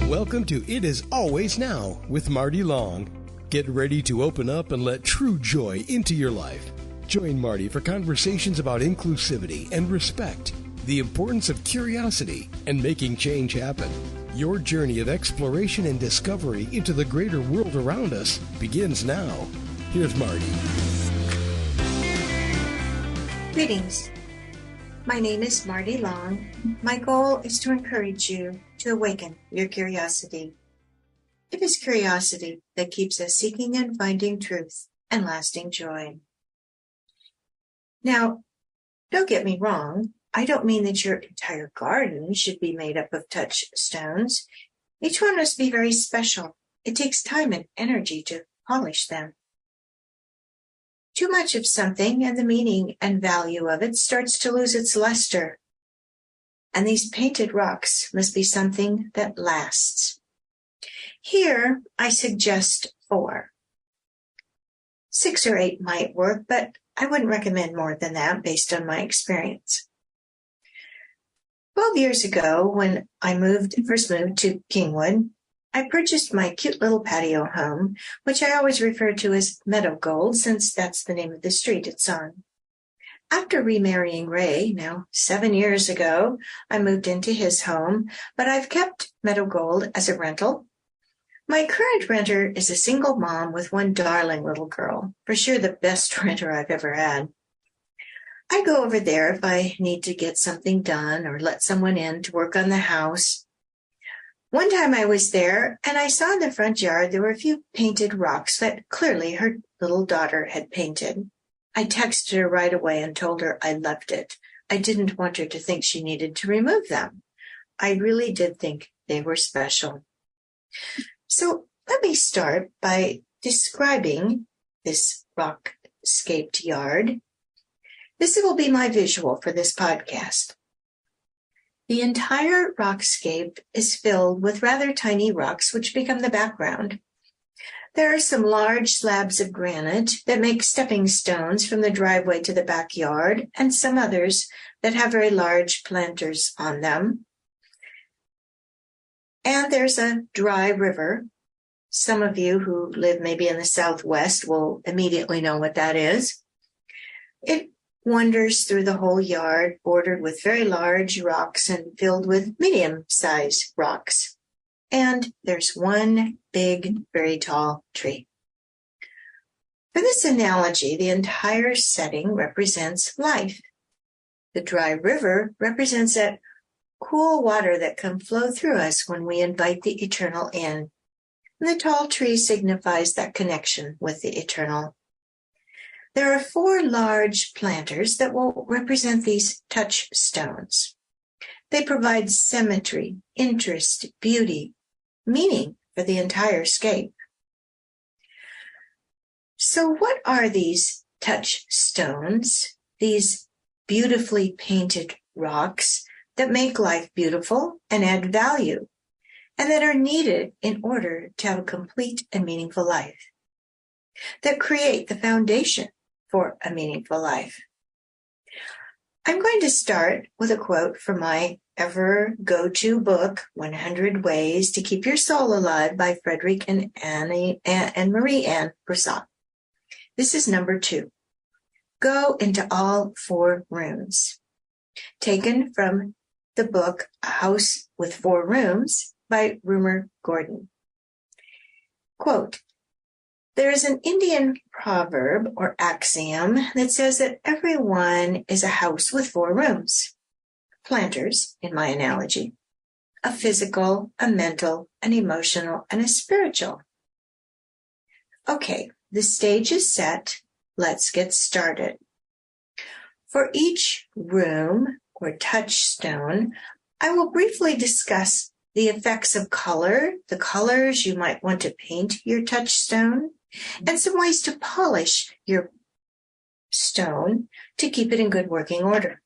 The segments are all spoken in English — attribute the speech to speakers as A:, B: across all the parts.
A: Welcome to It Is Always Now with Marty Long. Get ready to open up and let true joy into your life. Join Marty for conversations about inclusivity and respect, the importance of curiosity, and making change happen. Your journey of exploration and discovery into the greater world around us begins now. Here's Marty.
B: Greetings. My name is Marty Long. My goal is to encourage you to awaken your curiosity. It is curiosity that keeps us seeking and finding truth and lasting joy. Now, don't get me wrong. I don't mean that your entire garden should be made up of touchstones. Each one must be very special. It takes time and energy to polish them. Too much of something and the meaning and value of it starts to lose its luster. And these painted rocks must be something that lasts. Here, I suggest 4. 6 or 8 might work, but I wouldn't recommend more than that based on my experience. 12 years ago, when I first moved to Kingwood, I purchased my cute little patio home, which I always refer to as Meadow Gold, since that's the name of the street it's on. After remarrying Ray, now 7 years ago, I moved into his home, but I've kept Meadow Gold as a rental. My current renter is a single mom with one darling little girl, for sure the best renter I've ever had. I go over there if I need to get something done or let someone in to work on the house. One time I was there, and I saw in the front yard there were a few painted rocks that clearly her little daughter had painted. I texted her right away and told her I loved it. I didn't want her to think she needed to remove them. I really did think they were special. So let me start by describing this rock-scaped yard. This will be my visual for this podcast. The entire rockscape is filled with rather tiny rocks which become the background. There are some large slabs of granite that make stepping stones from the driveway to the backyard, and some others that have very large planters on them. And there's a dry river. Some of you who live maybe in the Southwest will immediately know what that is. It wanders through the whole yard, bordered with very large rocks and filled with medium-sized rocks. And there's one big, very tall tree. For this analogy, the entire setting represents life. The dry river represents that cool water that can flow through us when we invite the eternal in. And the tall tree signifies that connection with the eternal. There are 4 large planters that will represent these touchstones. They provide symmetry, interest, beauty, meaning for the entire scape. So what are these touchstones, these beautifully painted rocks that make life beautiful and add value, and that are needed in order to have a complete and meaningful life, that create the foundation for a meaningful life? I'm going to start with a quote from my ever go-to book, 100 Ways to Keep Your Soul Alive by Frederick and Marie Ann Broussard. This is number 2. Go into all 4 rooms. Taken from the book A House with 4 Rooms by Rumer Gordon. Quote, there is an Indian proverb or axiom that says that everyone is a house with 4 rooms. Planters, in my analogy. A physical, a mental, an emotional, and a spiritual. Okay, the stage is set. Let's get started. For each room or touchstone, I will briefly discuss the effects of color, the colors you might want to paint your touchstone, and some ways to polish your stone to keep it in good working order.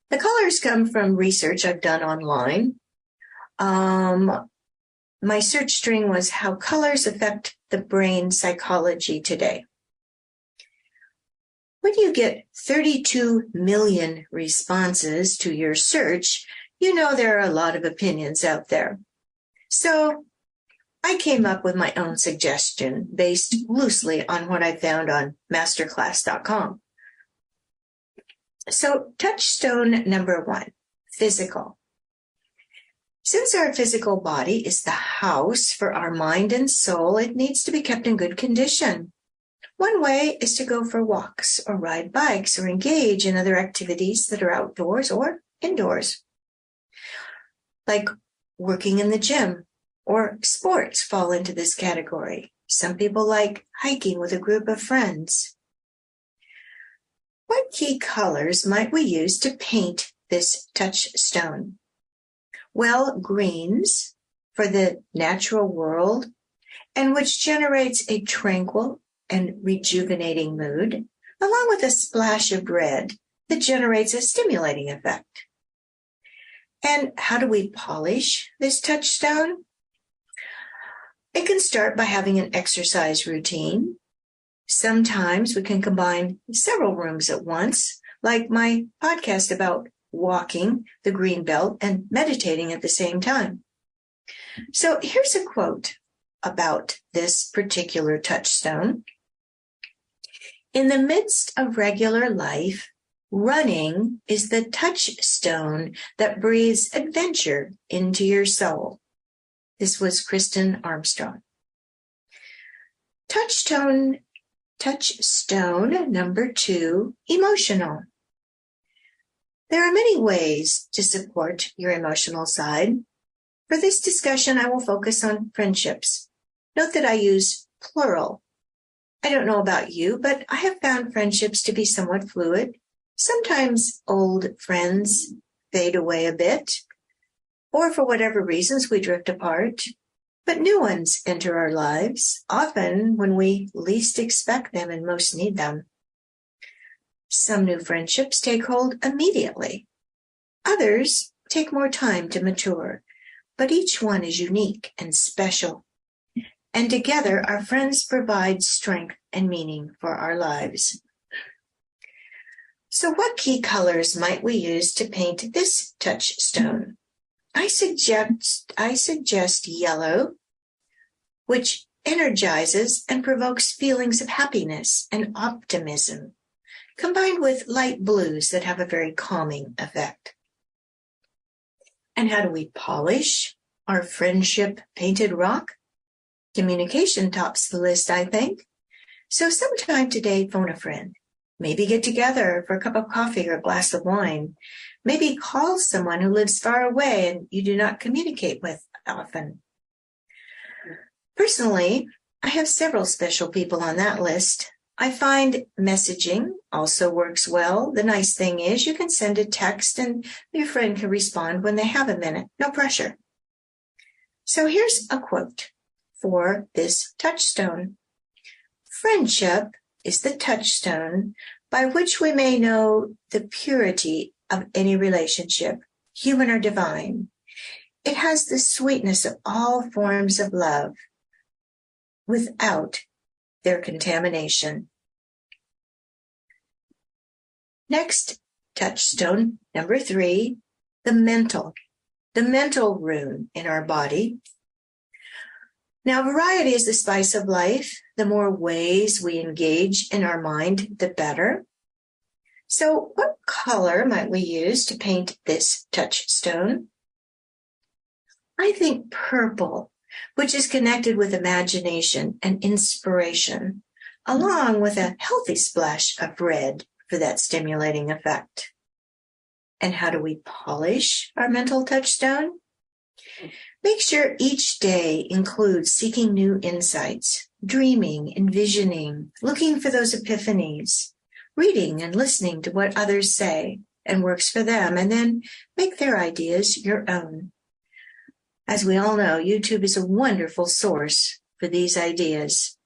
B: The colors come from research I've done online. My search string was how colors affect the brain psychology today. When you get 32 million responses to your search, You know, there are a lot of opinions out there. So I came up with my own suggestion based loosely on what I found on masterclass.com. So touchstone number 1, physical. Since our physical body is the house for our mind and soul, it needs to be kept in good condition. One way is to go for walks or ride bikes or engage in other activities that are outdoors or indoors, like working in the gym, or sports fall into this category. Some people like hiking with a group of friends. What key colors might we use to paint this touchstone? Well, greens for the natural world, and which generates a tranquil and rejuvenating mood, along with a splash of red that generates a stimulating effect. And how do we polish this touchstone? It can start by having an exercise routine. Sometimes we can combine several rooms at once, like my podcast about walking the green belt and meditating at the same time. So here's a quote about this particular touchstone. In the midst of regular life, running is the touchstone that breathes adventure into your soul. This was Kristen Armstrong. Touchstone number 2, emotional. There are many ways to support your emotional side. For this discussion, I will focus on friendships. Note that I use plural. I don't know about you, but I have found friendships to be somewhat fluid. Sometimes old friends fade away a bit, or for whatever reasons we drift apart. But new ones enter our lives, often when we least expect them and most need them. Some new friendships take hold immediately. Others take more time to mature, but each one is unique and special. And together, our friends provide strength and meaning for our lives. So what key colors might we use to paint this touchstone? I suggest yellow, which energizes and provokes feelings of happiness and optimism, combined with light blues that have a very calming effect. And how do we polish our friendship painted rock? Communication tops the list, I think. So sometime today, phone a friend. Maybe get together for a cup of coffee or a glass of wine. Maybe call someone who lives far away and you do not communicate with often. Personally, I have several special people on that list. I find messaging also works well. The nice thing is you can send a text and your friend can respond when they have a minute. No pressure. So here's a quote for this touchstone. Friendship is the touchstone by which we may know the purity of any relationship, human or divine. It has the sweetness of all forms of love without their contamination. Next, touchstone number 3, the mental rune in our body. Now, variety is the spice of life. The more ways we engage in our mind, the better. So what color might we use to paint this touchstone? I think purple, which is connected with imagination and inspiration, along with a healthy splash of red for that stimulating effect. And how do we polish our mental touchstone? Make sure each day includes seeking new insights, dreaming, envisioning, looking for those epiphanies, reading and listening to what others say and works for them, and then make their ideas your own. As we all know, YouTube is a wonderful source for these ideas.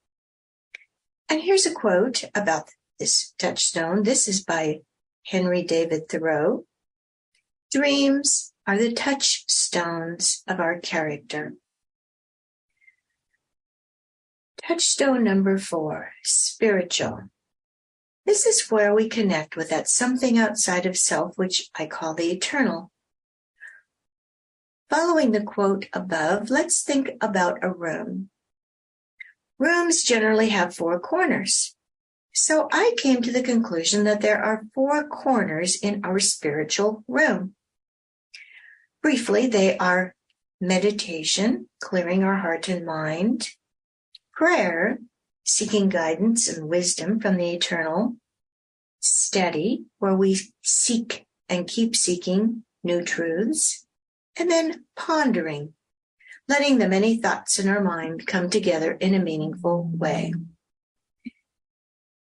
B: And here's a quote about this touchstone. This is by Henry David Thoreau. Dreams are the touchstones of our character. Touchstone number 4, spiritual. This is where we connect with that something outside of self, which I call the eternal. Following the quote above, let's think about a room. Rooms generally have 4 corners. So I came to the conclusion that there are 4 corners in our spiritual room. Briefly, they are meditation, clearing our heart and mind, prayer, seeking guidance and wisdom from the eternal, study, where we seek and keep seeking new truths, and then pondering, letting the many thoughts in our mind come together in a meaningful way.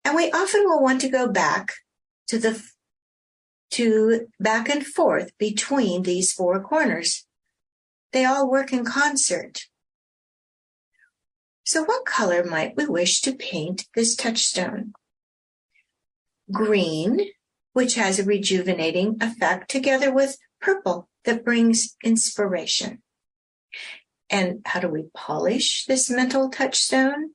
B: And we often will want to go back to back and forth between these 4 corners. They all work in concert. So what color might we wish to paint this touchstone? Green, which has a rejuvenating effect, together with purple that brings inspiration. And how do we polish this mental touchstone?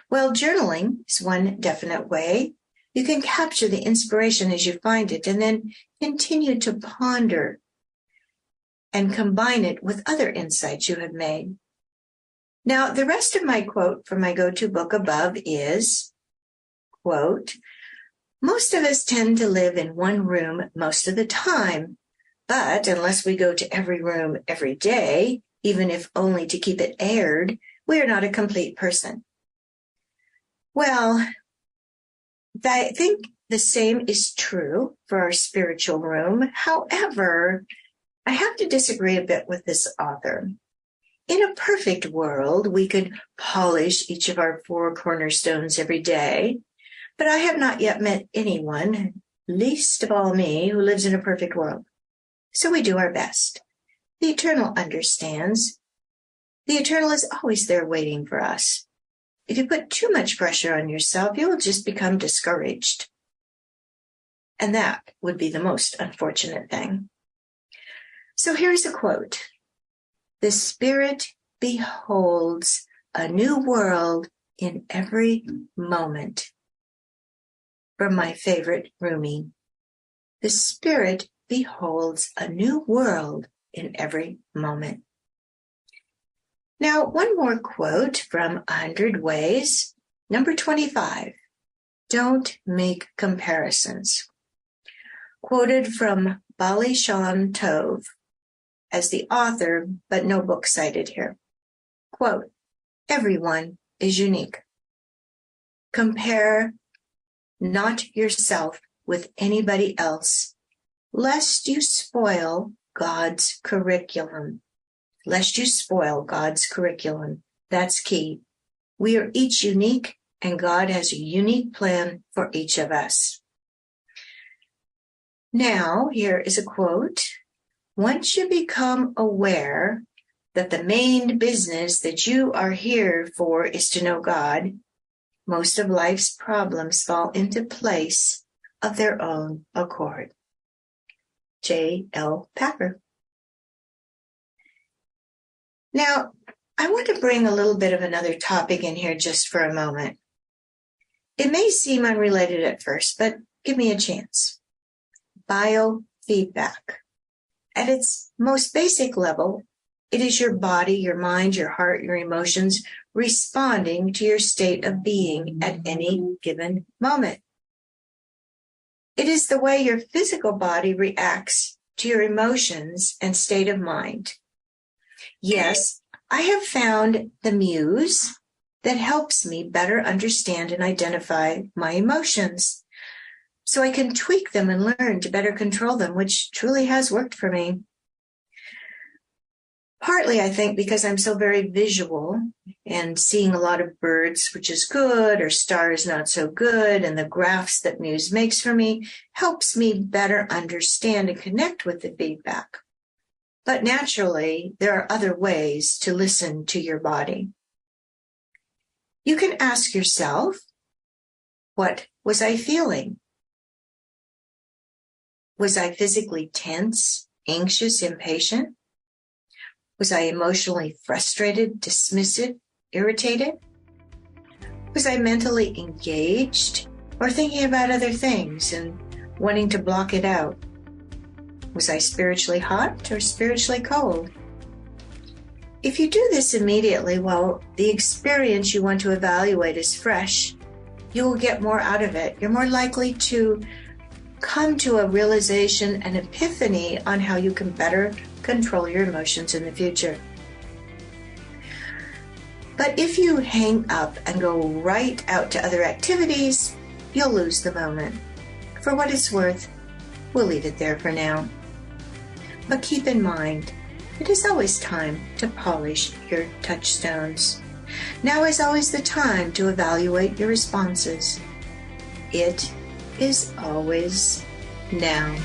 B: Well, journaling is one definite way. You can capture the inspiration as you find it and then continue to ponder and combine it with other insights you have made. Now, the rest of my quote from my go-to book above is, quote, "Most of us tend to live in one room most of the time, but unless we go to every room every day, even if only to keep it aired, we are not a complete person." Well, I think the same is true for our spiritual room. However, I have to disagree a bit with this author. In a perfect world, we could polish each of our 4 cornerstones every day, but I have not yet met anyone, least of all me, who lives in a perfect world. So we do our best. The Eternal understands. The Eternal is always there waiting for us. If you put too much pressure on yourself, you will just become discouraged. And that would be the most unfortunate thing. So here's a quote. "The Spirit beholds a new world in every moment." From my favorite Rumi. "The Spirit beholds a new world in every moment." Now, one more quote from 100 Ways. Number 25. "Don't make comparisons." Quoted from Bali Shan Tove as the author, but no book cited here. Quote, "Everyone is unique. Compare not yourself with anybody else, lest you spoil God's curriculum." Lest you spoil God's curriculum. That's key. We are each unique, and God has a unique plan for each of us. Now, here is a quote. "Once you become aware that the main business that you are here for is to know God, most of life's problems fall into place of their own accord." J.L. Packer. Now, I want to bring a little bit of another topic in here just for a moment. It may seem unrelated at first, but give me a chance. Biofeedback. At its most basic level, it is your body, your mind, your heart, your emotions responding to your state of being at any given moment. It is the way your physical body reacts to your emotions and state of mind. Yes, I have found the muse that helps me better understand and identify my emotions, so I can tweak them and learn to better control them, which truly has worked for me. Partly, I think, because I'm so very visual and seeing a lot of birds, which is good, or stars not so good, and the graphs that Muse makes for me helps me better understand and connect with the feedback. But naturally, there are other ways to listen to your body. You can ask yourself, what was I feeling? Was I physically tense, anxious, impatient? Was I emotionally frustrated, dismissive, irritated? Was I mentally engaged or thinking about other things and wanting to block it out? Was I spiritually hot or spiritually cold? If you do this immediately while the experience you want to evaluate is fresh, you will get more out of it. You're more likely to come to a realization, an epiphany on how you can better control your emotions in the future. But if you hang up and go right out to other activities, you'll lose the moment. For what it's worth, we'll leave it there for now. But keep in mind, it is always time to polish your touchstones. Now is always the time to evaluate your responses. It is always now.